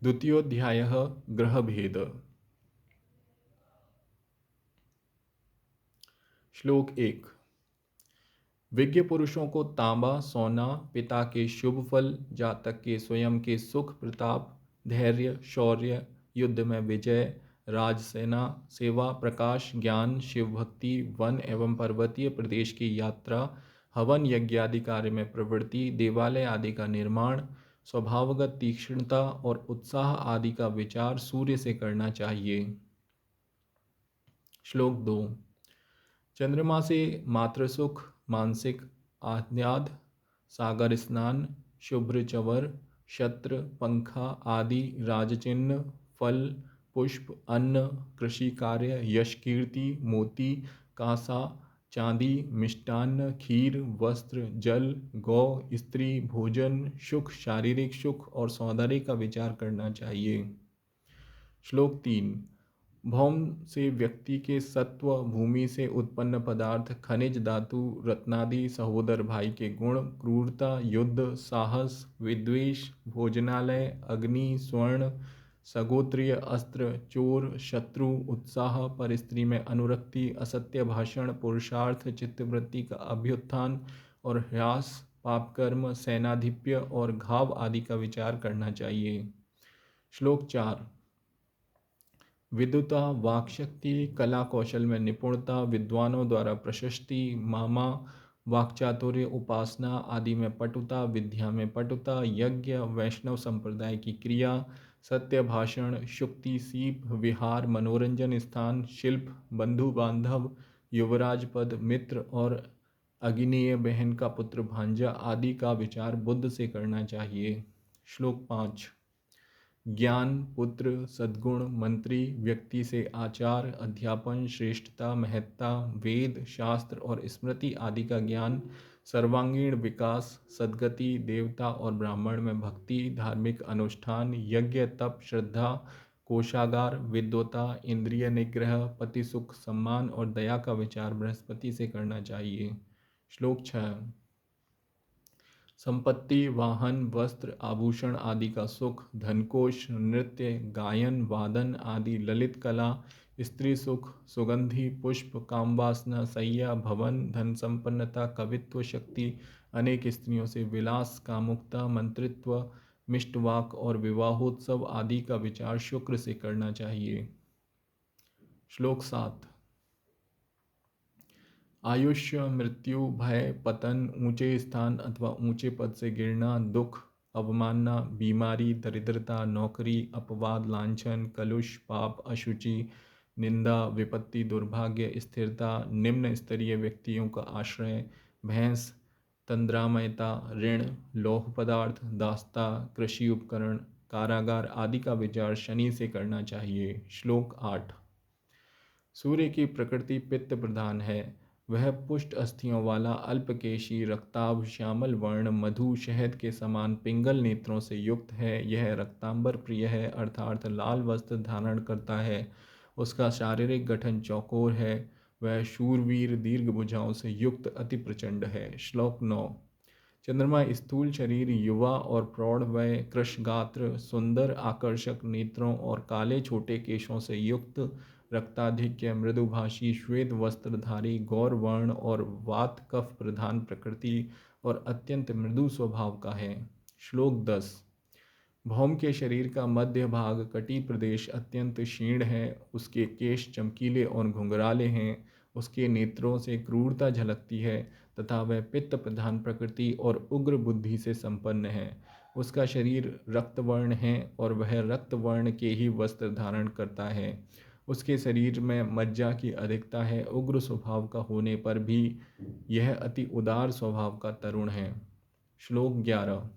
द्वितीयोऽध्यायः ग्रहभेद। श्लोक 1। विज्ञ पुरुषों को तांबा सोना, पिता के शुभ फल, जातक के स्वयं के सुख प्रताप, धैर्य शौर्य, युद्ध में विजय, राजसेना, सेवा, प्रकाश, ज्ञान, शिव भक्ति, वन एवं पर्वतीय प्रदेश की यात्रा, हवन यज्ञ आदि कार्य में प्रवृत्ति, देवालय आदि का निर्माण, स्वभावगत तीक्ष्णता और उत्साह आदि का विचार सूर्य से करना चाहिए। श्लोक 2। चंद्रमा से मातृसुख, मानसिक आह्लाद, सागर स्नान, शुभ्र चवर, छत्र, पंखा आदि राजचिन्ह, फल, पुष्प, अन्न, कृषि कार्य, यश कीर्ति, मोती, कांसा, चांदी, मिष्टान्न, खीर, वस्त्र, जल, गौ, स्त्री, भोजन, सुख, शारीरिक सुख और सौंदर्य का विचार करना चाहिए। श्लोक 3। भौम से व्यक्ति के सत्व, भूमि से उत्पन्न पदार्थ, खनिज धातु, रत्नादि, सहोदर भाई के गुण, क्रूरता, युद्ध, साहस, विद्वेष, भोजनालय, अग्नि, स्वर्ण, सगोत्रीय अस्त्र, चोर, शत्रु, उत्साह, पर स्त्री में अनुरक्ति, असत्य भाषण, पुरुषार्थ, चित्तवृत्ति का अभ्युत्थान और ह्रास, पापकर्म, सेनाधिप्य और घाव आदि का विचार करना चाहिए। श्लोक 4। विद्वता, वाक्शक्ति, कला कौशल में निपुणता, विद्वानों द्वारा प्रशस्ति, मामा, वाक्चातुर्य, उपासना आदि में पटुता, विद्या में पटुता, यज्ञ, वैष्णव संप्रदाय की क्रिया, सत्य भाषण, शुक्ति, सीप, विहार, मनोरंजन स्थान, शिल्प, बंधु बांधव, युवराज पद, मित्र और अगिनेय बहन का पुत्र भांजा आदि का विचार बुद्ध से करना चाहिए। श्लोक 5। ज्ञान, पुत्र, सद्गुण, मंत्री, व्यक्ति से आचार, अध्यापन, श्रेष्ठता, महत्ता, वेद, शास्त्र और स्मृति आदि का ज्ञान, सर्वांगीण विकास, सद्गति, देवता और ब्राह्मण में भक्ति, धार्मिक अनुष्ठान, यज्ञ, तप, श्रद्धा, कोशागार, विद्वता, इंद्रिय निग्रह, पति सुख, सम्मान और दया का विचार बृहस्पति से करना चाहिए। श्लोक 6। संपत्ति, वाहन, वस्त्र, आभूषण आदि का सुख, धनकोश, नृत्य, गायन, वादन आदि ललित कला, स्त्री सुख, सुगंधि, पुष्प, कामवासना, सैया, भवन, धन संपन्नता, कवित्व शक्ति, अनेक स्त्रियों से विलास, कामुकता, मंत्रित्व, मिष्टवाक और विवाहोत्सव आदि का विचार शुक्र से करना चाहिए। श्लोक 7। आयुष्य, मृत्यु, भय, पतन, ऊंचे स्थान अथवा ऊंचे पद से गिरना, दुख, अवमानना, बीमारी, दरिद्रता, नौकरी, अपवाद, लांछन, कलुष, पाप, अशुचि, निंदा, विपत्ति, दुर्भाग्य, स्थिरता, निम्न स्तरीय व्यक्तियों का आश्रय, भैंस, तंद्रामयता, ऋण, लौह पदार्थ, दास्ता, कृषि उपकरण, कारागार आदि का विचार शनि से करना चाहिए। श्लोक 8। सूर्य की प्रकृति पित्त प्रधान है। वह पुष्ट अस्थियों वाला, अल्पकेशी, रक्ताभ, श्यामल वर्ण, मधु, शहद के समान पिंगल नेत्रों से युक्त है। यह रक्तांबर प्रिय है, अर्थात लाल वस्त्र धारण करता है। उसका शारीरिक गठन चौकोर है। वह शूरवीर, दीर्घ भुजाओं से युक्त अति प्रचंड है। श्लोक 9। चंद्रमा स्थूल शरीर, युवा और प्रौढ़ वय, कृशगात्र, सुंदर आकर्षक नेत्रों और काले छोटे केशों से युक्त, रक्ताधिक्य, मृदुभाषी, श्वेत वस्त्रधारी, गौर वर्ण और वात कफ प्रधान प्रकृति और अत्यंत मृदु स्वभाव का है। श्लोक 10। भौम के शरीर का मध्य भाग, कटी प्रदेश अत्यंत क्षीण है। उसके केश चमकीले और घुंघराले हैं। उसके नेत्रों से क्रूरता झलकती है तथा वह पित्त प्रधान प्रकृति और उग्र बुद्धि से संपन्न है। उसका शरीर रक्तवर्ण है और वह रक्तवर्ण के ही वस्त्र धारण करता है। उसके शरीर में मज्जा की अधिकता है। उग्र स्वभाव का होने पर भी यह अति उदार स्वभाव का तरुण है। श्लोक 11।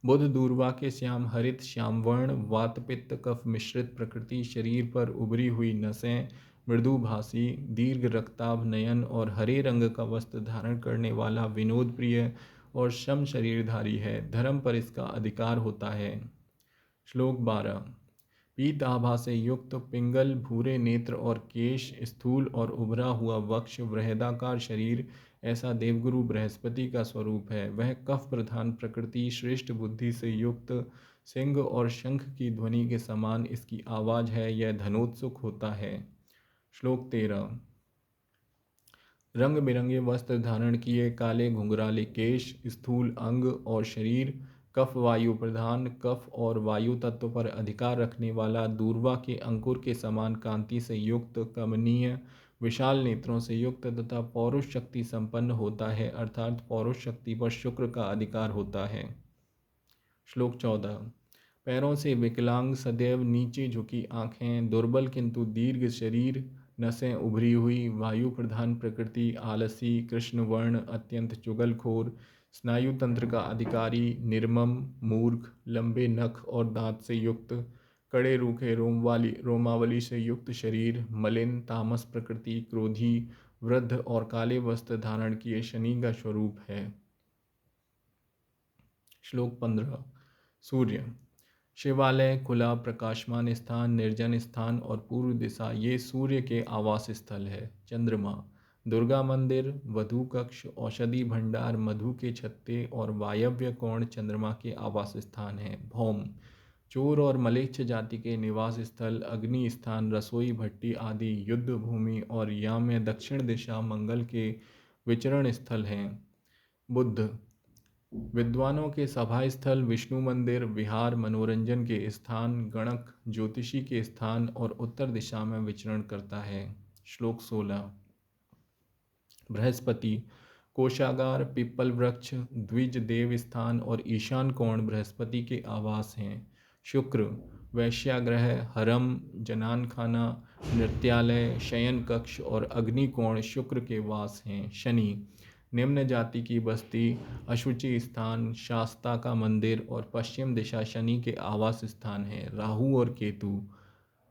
बुध दूर्वा के श्याम हरित श्यामवर्ण, वात पित्त कफ मिश्रित प्रकृति, शरीर पर उभरी हुई नसें, मृदुभाषी, दीर्घ रक्ताभ नयन और हरे रंग का वस्त्र धारण करने वाला, विनोद प्रिय और सम शरीरधारी है। धर्म पर इसका अधिकार होता है। श्लोक 12। पीत आभा से युक्त, पिंगल, भूरे नेत्र और केश, स्थूल और उभरा हुआ वक्ष, वृहदाकार शरीर, ऐसा देवगुरु बृहस्पति का स्वरूप है। वह कफ प्रधान प्रकृति, श्रेष्ठ बुद्धि से युक्त, सिंह और शंख की ध्वनि के समान इसकी आवाज़ है। यह धनोत्सुक होता है। श्लोक 13। रंग बिरंगे वस्त्र धारण किए, काले घुंघराले केश, स्थूल अंग और शरीर, कफ वायु प्रधान, कफ और वायु तत्व पर अधिकार रखने वाला, दूर्वा के अंकुर के समान कांति से युक्त, कमनीय, विशाल नेत्रों से युक्त तथा पौरुष शक्ति संपन्न होता है, अर्थात पौरुष शक्ति पर शुक्र का अधिकार होता है। श्लोक 14। पैरों से विकलांग, सदैव नीचे झुकी आँखें, दुर्बल किंतु दीर्घ शरीर, नसें उभरी हुई, वायु प्रधान प्रकृति, आलसी, कृष्ण वर्ण, अत्यंत चुगलखोर, स्नायु तंत्र का अधिकारी, निर्मम, मूर्ख, लंबे नख और दांत से युक्त, कड़े रूखे रोमावली से युक्त शरीर, मलिन, तामस प्रकृति, क्रोधी, वृद्ध और काले वस्त्र धारण किए शनि का स्वरूप है। श्लोक 15। सूर्य। शिवालय, खुला प्रकाशमान स्थान, निर्जन स्थान और पूर्व दिशा ये सूर्य के आवास स्थल है। चंद्रमा। दुर्गा मंदिर, वधु कक्ष, औषधि भंडार, मधु के छत्ते और वायव्य कोण चंद्रमा के आवास स्थान है। भौम। चोर और मलेच्छ जाति के निवास स्थल, अग्नि स्थान, रसोई भट्टी आदि, युद्ध भूमि और याम दक्षिण दिशा मंगल के विचरण स्थल हैं। बुध। विद्वानों के सभा स्थल, विष्णु मंदिर, विहार, मनोरंजन के स्थान, गणक, ज्योतिषी के स्थान और उत्तर दिशा में विचरण करता है। श्लोक 16। बृहस्पति। कोषागार, पिप्पल वृक्ष, द्विज देव स्थान और ईशान कोण बृहस्पति के आवास हैं। शुक्र। वैश्यागृह, हरम, जनान खाना, नृत्यालय, शयन कक्ष और अग्निकोण शुक्र के वास हैं। शनि। निम्न जाति की बस्ती, अशुचि स्थान, शास्ता का मंदिर और पश्चिम दिशा शनि के आवास स्थान है। राहु और केतु।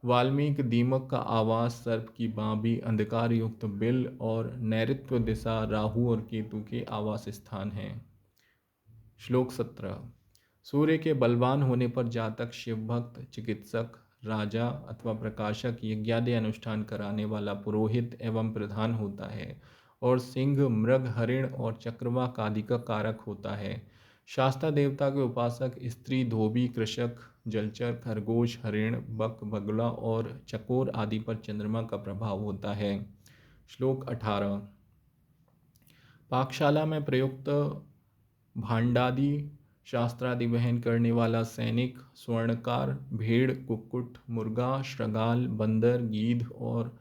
वाल्मीकि दीमक का आवास, सर्प की बांबी, अंधकार युक्त बिल और नैऋत्य दिशा राहु और केतु के आवास स्थान हैं। श्लोक 17। सूर्य के बलवान होने पर जातक शिवभक्त, चिकित्सक, राजा अथवा प्रकाशक, यज्ञादि अनुष्ठान कराने वाला पुरोहित एवं प्रधान होता है और सिंह, मृग, हरिण और चक्रवाक आदि का कारक होता है। शास्ता देवता के उपासक स्त्री, धोबी, कृषक, जलचर, खरगोश, हरिण, बक, बगुला और चकोर आदि पर चंद्रमा का प्रभाव होता है। श्लोक 18। पाकशाला में प्रयुक्त भांडादि शास्त्रादि वहन करने वाला सैनिक, स्वर्णकार, भेड़, कुक्कुट, मुर्गा, श्रगाल, बंदर, गीध और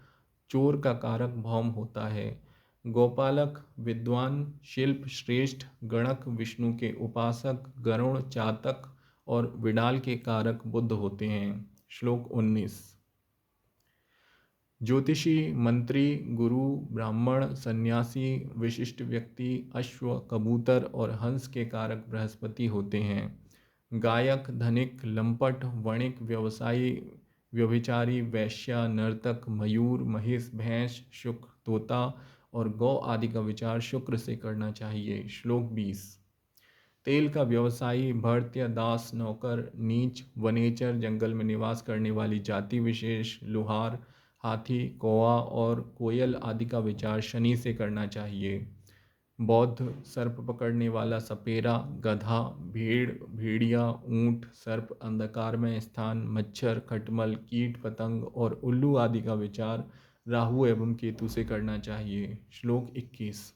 चोर का कारक भौम होता है। गोपालक, विद्वान, शिल्प श्रेष्ठ, गणक, विष्णु के उपासक, गरुण, चातक और विडाल के कारक बुध होते हैं। श्लोक 19। ज्योतिषी, मंत्री, गुरु, ब्राह्मण, सन्यासी, विशिष्ट व्यक्ति, अश्व, कबूतर और हंस के कारक बृहस्पति होते हैं। गायक, धनिक, लंपट, वणिक, व्यवसायी, व्यभिचारी, वैश्या, नर्तक, मयूर, महिष, भैंस, शुक, तोता और गौ आदि का विचार शुक्र से करना चाहिए। श्लोक 20। तेल का व्यवसायी, भर्त्य, दास, नौकर, नीच, वनेचर, जंगल में निवास करने वाली जाति विशेष, लुहार, हाथी, कौआ और कोयल आदि का विचार शनि से करना चाहिए। बौद्ध, सर्प पकड़ने वाला सपेरा, गधा, भेड़, भेड़िया, ऊंट, सर्प, अंधकार में स्थान, मच्छर, खटमल, कीट पतंग और उल्लू आदि का विचार राहु एवं केतु से करना चाहिए। श्लोक 21।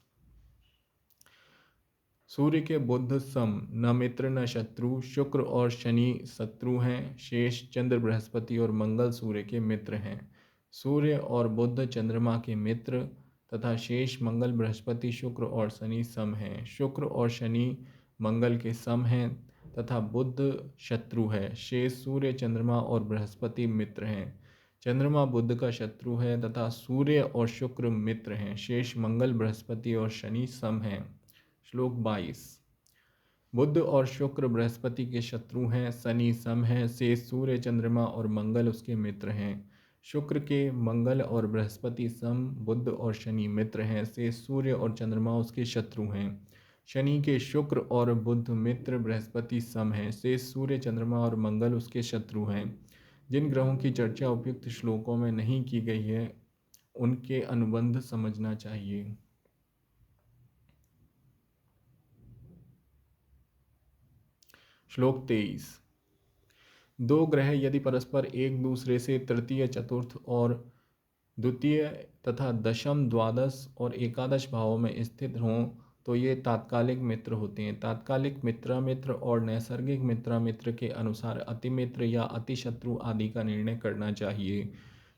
सूर्य के बुध सम, न मित्र न शत्रु, शुक्र और शनि शत्रु हैं, शेष चंद्र, बृहस्पति और मंगल सूर्य के मित्र हैं। सूर्य और बुध चंद्रमा के मित्र तथा शेष मंगल, बृहस्पति, शुक्र और शनि सम हैं। शुक्र और शनि मंगल के सम हैं तथा बुध शत्रु है। शेष सूर्य, चंद्रमा और बृहस्पति मित्र हैं। चंद्रमा बुध का शत्रु है तथा सूर्य और शुक्र मित्र हैं। शेष मंगल, बृहस्पति और शनि सम हैं। श्लोक 22। बुध और शुक्र बृहस्पति के शत्रु हैं, शनि सम है, शेष सूर्य, चंद्रमा और मंगल उसके मित्र हैं। शुक्र के मंगल और बृहस्पति सम, बुध और शनि मित्र हैं, शेष सूर्य और चंद्रमा उसके शत्रु हैं। शनि के शुक्र और बुध मित्र, बृहस्पति सम है, शेष सूर्य, चंद्रमा और मंगल उसके शत्रु हैं। जिन ग्रहों की चर्चा उपयुक्त श्लोकों में नहीं की गई है उनके अनुबंध समझना चाहिए। श्लोक 23। दो ग्रह यदि परस्पर एक दूसरे से तृतीय, चतुर्थ और द्वितीय तथा दशम, द्वादश और एकादश भावों में स्थित हों तो ये तात्कालिक मित्र होते हैं। तात्कालिक मित्रामित्र और नैसर्गिक मित्रामित्र के अनुसार अतिमित्र या अतिशत्रु आदि का निर्णय करना चाहिए।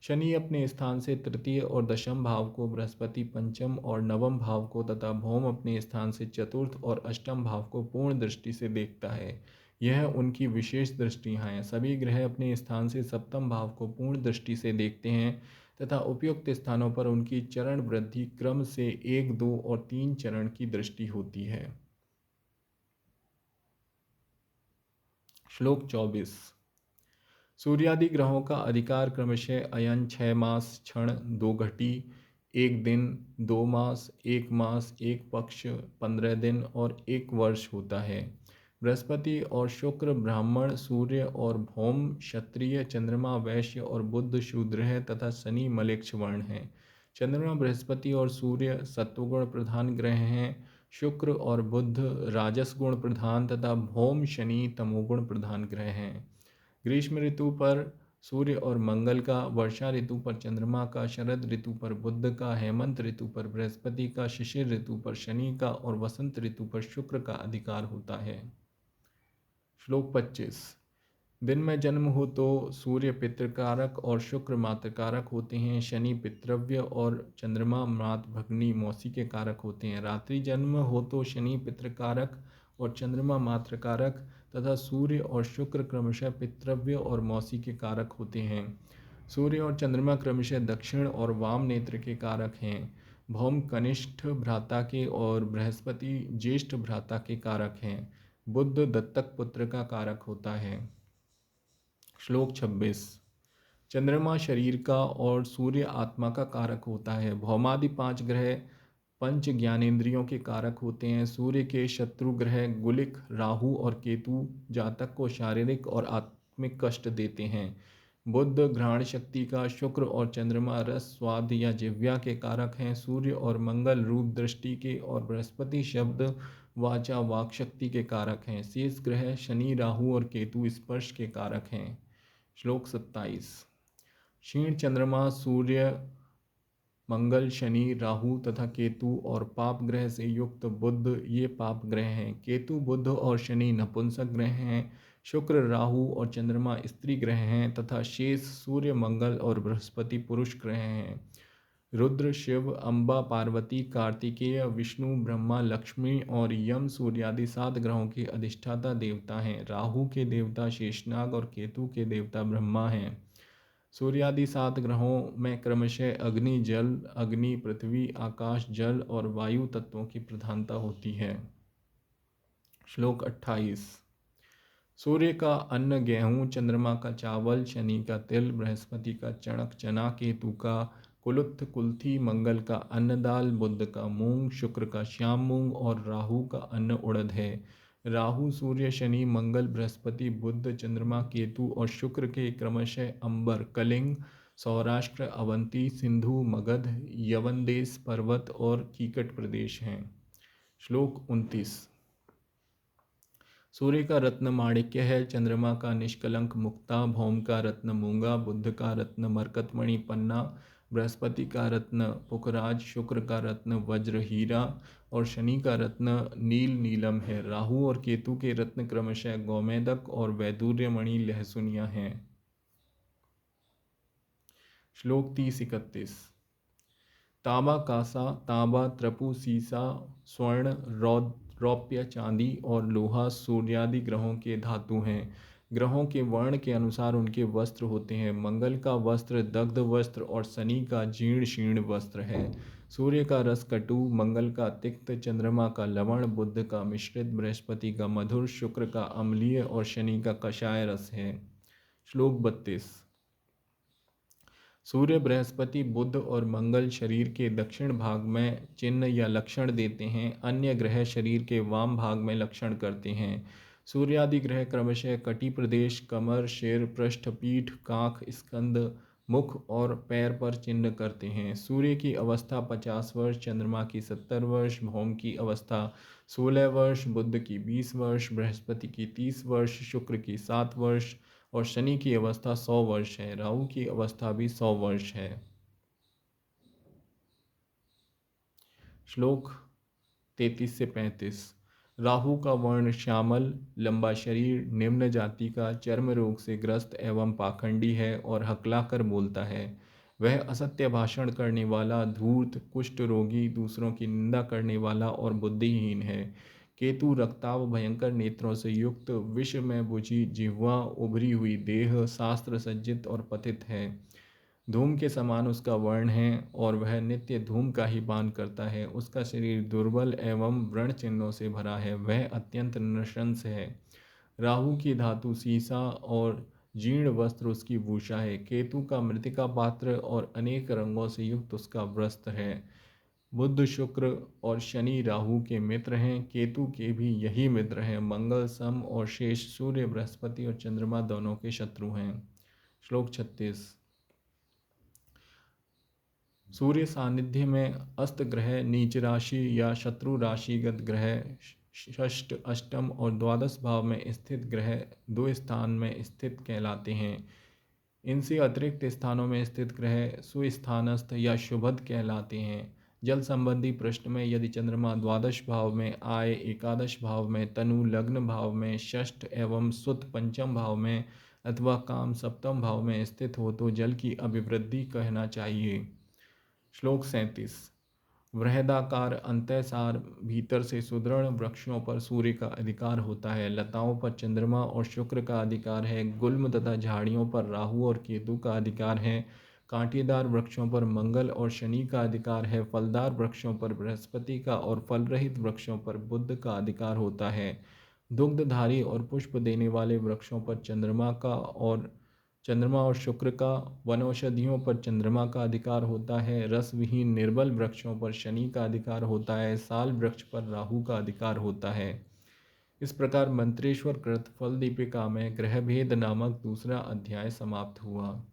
शनि अपने स्थान से तृतीय और दशम भाव को, बृहस्पति पंचम और नवम भाव को तथा भौम अपने स्थान से चतुर्थ और अष्टम भाव को पूर्ण दृष्टि से देखता है। यह उनकी विशेष दृष्टियाँ हैं। सभी ग्रह अपने स्थान से सप्तम भाव को पूर्ण दृष्टि से देखते हैं तथा उपयुक्त स्थानों पर उनकी चरण वृद्धि क्रम से 1, 2 और 3 चरण की दृष्टि होती है। श्लोक 24। सूर्यादि ग्रहों का अधिकार क्रमशः अयन 6 मास, क्षण 2 घटी, 1 दिन, 2 मास, 1 मास, 1 पक्ष, 15 दिन और 1 वर्ष होता है। बृहस्पति और शुक्र ब्राह्मण, सूर्य और भौम क्षत्रिय, चंद्रमा वैश्य और बुध शूद्र है तथा शनि मलेच्छ वर्ण है। चंद्रमा, बृहस्पति और सूर्य सत्वगुण प्रधान ग्रह हैं। शुक्र और बुध राजस गुण प्रधान तथा भौम शनि तमोगुण प्रधान ग्रह हैं। ग्रीष्म ऋतु पर सूर्य और मंगल का, वर्षा ऋतु पर चंद्रमा का, शरद ऋतु पर बुध का, हेमंत ऋतु पर बृहस्पति का, शिशिर ऋतु पर शनि का और वसंत ऋतु पर शुक्र का अधिकार होता है। श्लोक 25। दिन में जन्म हो तो सूर्य पितृकारक और शुक्र मातृकारक होते हैं। शनि पितृव्य और चंद्रमा मातृ भगिनी मौसी के कारक होते हैं। रात्रि जन्म हो तो शनि पितृकारक और चंद्रमा मातृकारक तथा सूर्य और शुक्र क्रमशः पितृव्य और मौसी के कारक होते हैं। सूर्य और चंद्रमा क्रमशः दक्षिण और वाम नेत्र के कारक हैं। भौम कनिष्ठ भ्राता के और बृहस्पति ज्येष्ठ भ्राता के कारक हैं। बुध दत्तक पुत्र का कारक होता है। श्लोक 26। चंद्रमा शरीर का और सूर्य आत्मा का कारक होता है। भौमादि 5 ग्रह पंच ज्ञानेंद्रियों के कारक होते हैं। सूर्य के शत्रु ग्रह गुलिक, राहु और केतु जातक को शारीरिक और आत्मिक कष्ट देते हैं। बुध घ्राण शक्ति का, शुक्र और चंद्रमा रस, स्वाद या जिह्वा के कारक हैं। सूर्य और मंगल रूप दृष्टि के और बृहस्पति शब्द, वाचा, वाक शक्ति के कारक हैं। शेष ग्रह शनि, राहु और केतु स्पर्श के कारक हैं। श्लोक 27। क्षीण चंद्रमा, सूर्य, मंगल, शनि, राहु तथा केतु और पाप ग्रह से युक्त बुध ये पाप ग्रह हैं। केतु, बुध और शनि नपुंसक ग्रह हैं। शुक्र, राहु और चंद्रमा स्त्री ग्रह हैं तथा शेष सूर्य, मंगल और बृहस्पति पुरुष ग्रह हैं। रुद्र, शिव, अम्बा, पार्वती, कार्तिकेय, विष्णु, ब्रह्मा, लक्ष्मी और यम सूर्यादि 7 ग्रहों के अधिष्ठाता देवता हैं। राहु के देवता शेषनाग और केतु के देवता ब्रह्मा हैं। सूर्यादि 7 ग्रहों में क्रमशः अग्नि, जल, अग्नि, पृथ्वी, आकाश, जल और वायु तत्वों की प्रधानता होती है। श्लोक 28। सूर्य का अन्न गेहूँ, चंद्रमा का चावल, शनि का तिल, बृहस्पति का चणक चना, केतु का कुलुत्थ कुल्थी, मंगल का अन्न दाल, बुध का मूंग, शुक्र का श्याम मूंग और राहु का अन्न उड़द है। राहु सूर्य, शनि, मंगल, बृहस्पति, बुध, चंद्रमा, केतु और शुक्र के क्रमशः अंबर, कलिंग, सौराष्ट्र, अवंती, सिंधु, मगध, यवनदेश, पर्वत और कीकट प्रदेश हैं। श्लोक 29। सूर्य का रत्न माणिक्य है, चंद्रमा का निष्कलंक मुक्ता, भौम का रत्न मूंगा, बुध का रत्न मरकतमणि पन्ना, बृहस्पति का रत्न पुखराज, शुक्र का रत्न वज्र हीरा और शनि का रत्न नील नीलम है। राहु और केतु के रत्न क्रमशः गोमेदक और वैदूर्यमणि लहसुनिया हैं। श्लोक 30-31। तांबा, कांसा, तांबा, त्रपु, सीसा, स्वर्ण, रौप्य, चांदी और लोहा सूर्यादि ग्रहों के धातु हैं। ग्रहों के वर्ण के अनुसार उनके वस्त्र होते हैं। मंगल का वस्त्र दग्ध वस्त्र और शनि का जीर्ण शीर्ण वस्त्र है। सूर्य का रस कटु, मंगल का तिक्त, चंद्रमा का लवण, बुध का मिश्रित, बृहस्पति का मधुर, शुक्र का अम्लीय और शनि का कषाय रस है। श्लोक 32। सूर्य, बृहस्पति, बुध और मंगल शरीर के दक्षिण भाग में चिन्ह या लक्षण देते हैं। अन्य ग्रह शरीर के वाम भाग में लक्षण करते हैं। सूर्यादि ग्रह क्रमशः कटी प्रदेश, कमर, सिर, पृष्ठ, पीठ, काख, स्कंद, मुख और पैर पर चिन्ह करते हैं। सूर्य की अवस्था 50 वर्ष, चंद्रमा की 70 वर्ष, भौम की अवस्था 16 वर्ष, बुध की 20 वर्ष, बृहस्पति की 30 वर्ष, शुक्र की 7 वर्ष और शनि की अवस्था 100 वर्ष है। राहु की अवस्था भी 100 वर्ष है। श्लोक 33 से 35। राहु का वर्ण श्यामल, लंबा शरीर, निम्न जाति का, चर्म रोग से ग्रस्त एवं पाखंडी है और हकलाकर बोलता है। वह असत्य भाषण करने वाला, धूर्त, कुष्ठ रोगी, दूसरों की निंदा करने वाला और बुद्धिहीन है। केतु रक्ताव, भयंकर नेत्रों से युक्त, विष में बुझी जिह्वा, उभरी हुई देह, शास्त्र सज्जित और पतित है। धूम के समान उसका वर्ण है और वह नित्य धूम का ही पान करता है। उसका शरीर दुर्बल एवं व्रण चिन्हों से भरा है। वह अत्यंत नृशंस है। राहु की धातु सीसा और जीर्ण वस्त्र उसकी भूषा है। केतु का मृतिका पात्र और अनेक रंगों से युक्त उसका वस्त्र है। बुध, शुक्र और शनि राहु के मित्र हैं। केतु के भी यही मित्र हैं। मंगल, सम और शेष सूर्य, बृहस्पति और चंद्रमा दोनों के शत्रु हैं। श्लोक 36। सूर्य सानिध्य में अस्त ग्रह, नीच राशि या शत्रु राशिगत ग्रह, षष्ठ, अष्टम और द्वादश भाव में स्थित ग्रह दो स्थान में स्थित कहलाते हैं। इनसे अतिरिक्त स्थानों में स्थित ग्रह सुस्थानस्थ या शुभद कहलाते हैं। जल संबंधी प्रश्न में यदि चंद्रमा द्वादश भाव में, आय एकादश भाव में, तनु लग्न भाव में, षष्ठ एवं सुत पंचम भाव में अथवा काम सप्तम भाव में स्थित हो तो जल की अभिवृद्धि कहना चाहिए। श्लोक 37। वृहदाकार अंतःसार, भीतर से सुदृढ़ वृक्षों पर सूर्य का अधिकार होता है। लताओं पर चंद्रमा और शुक्र का अधिकार है। गुल्म तथा झाड़ियों पर राहु और केतु का अधिकार है। कांटेदार वृक्षों पर मंगल और शनि का अधिकार है। फलदार वृक्षों पर बृहस्पति का और फल रहित वृक्षों पर बुध का अधिकार होता है। दुग्धधारी और पुष्प देने वाले वृक्षों पर चंद्रमा और शुक्र का, वनौषधियों पर चंद्रमा का अधिकार होता है। रस विहीन निर्बल वृक्षों पर शनि का अधिकार होता है। साल वृक्ष पर राहु का अधिकार होता है। इस प्रकार मंत्रेश्वर कृत फल दीपिका में ग्रह भेद नामक दूसरा अध्याय समाप्त हुआ।